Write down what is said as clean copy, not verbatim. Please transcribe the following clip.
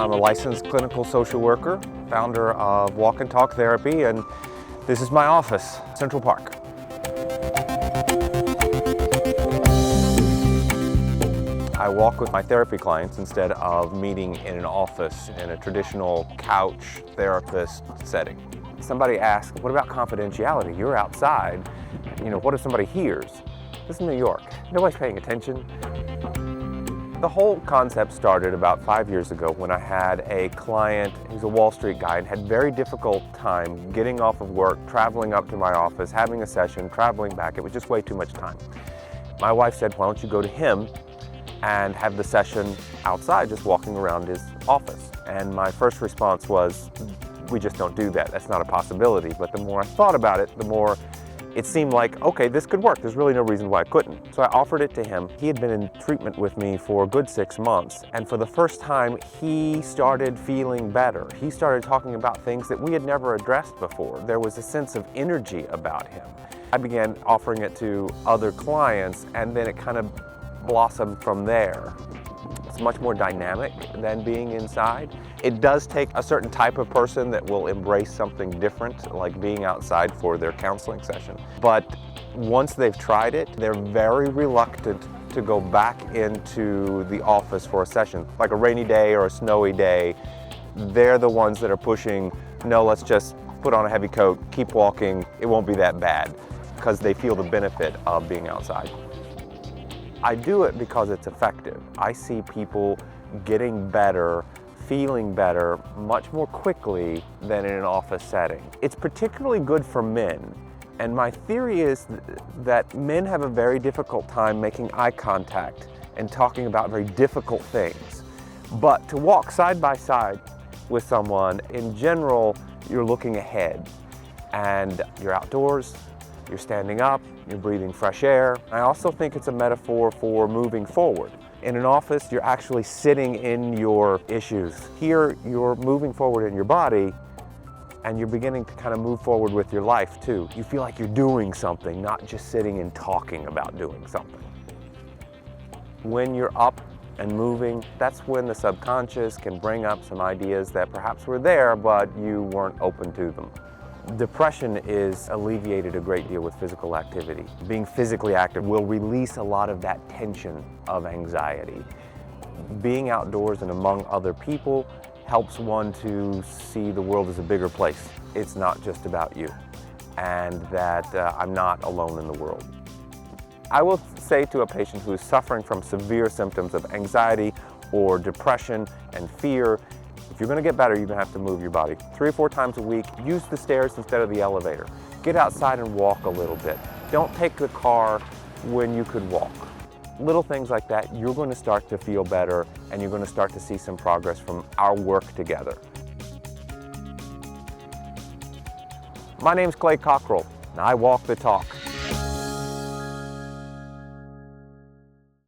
I'm a licensed clinical social worker, founder of Walk and Talk Therapy, and this is my office, Central Park. I walk with my therapy clients instead of meeting in an office in a traditional couch therapist setting. Somebody asked, what about confidentiality? You're outside. What if somebody hears? This is New York. Nobody's paying attention. The whole concept started about 5 years ago when I had a client who's a Wall Street guy and had very difficult time getting off of work, traveling up to my office, having a session, traveling back. It was just way too much time. My wife said, why don't you go to him and have the session outside, just walking around his office. And my first response was, we just don't do that. That's not a possibility. But the more I thought about it, the more it seemed like, okay, this could work. There's really no reason why I couldn't. So I offered it to him. He had been in treatment with me for a good 6 months. And for the first time, he started feeling better. He started talking about things that we had never addressed before. There was a sense of energy about him. I began offering it to other clients, and then it kind of blossomed from there. It's much more dynamic than being inside. It does take a certain type of person that will embrace something different, like being outside for their counseling session. But once they've tried it, they're very reluctant to go back into the office for a session. Like a rainy day or a snowy day, they're the ones that are pushing, no, let's just put on a heavy coat, keep walking, it won't be that bad, because they feel the benefit of being outside. I do it because it's effective. I see people getting better, feeling better much more quickly than in an office setting. It's particularly good for men. And my theory is that men have a very difficult time making eye contact and talking about very difficult things. But to walk side by side with someone, in general, you're looking ahead and you're outdoors. You're standing up, you're breathing fresh air. I also think it's a metaphor for moving forward. In an office, you're actually sitting in your issues. Here, you're moving forward in your body, and you're beginning to kind of move forward with your life too. You feel like you're doing something, not just sitting and talking about doing something. When you're up and moving, that's when the subconscious can bring up some ideas that perhaps were there, but you weren't open to them. Depression is alleviated a great deal with physical activity. Being physically active will release a lot of that tension of anxiety. Being outdoors and among other people helps one to see the world as a bigger place. It's not just about you, and that I'm not alone in the world. I will say to a patient who is suffering from severe symptoms of anxiety or depression and fear, if you're going to get better, you're going to have to move your body 3 or 4 times a week. Use the stairs instead of the elevator. Get outside and walk a little bit. Don't take the car when you could walk. Little things like that, you're going to start to feel better, and you're going to start to see some progress from our work together. My name's Clay Cockrell, and I walk the talk.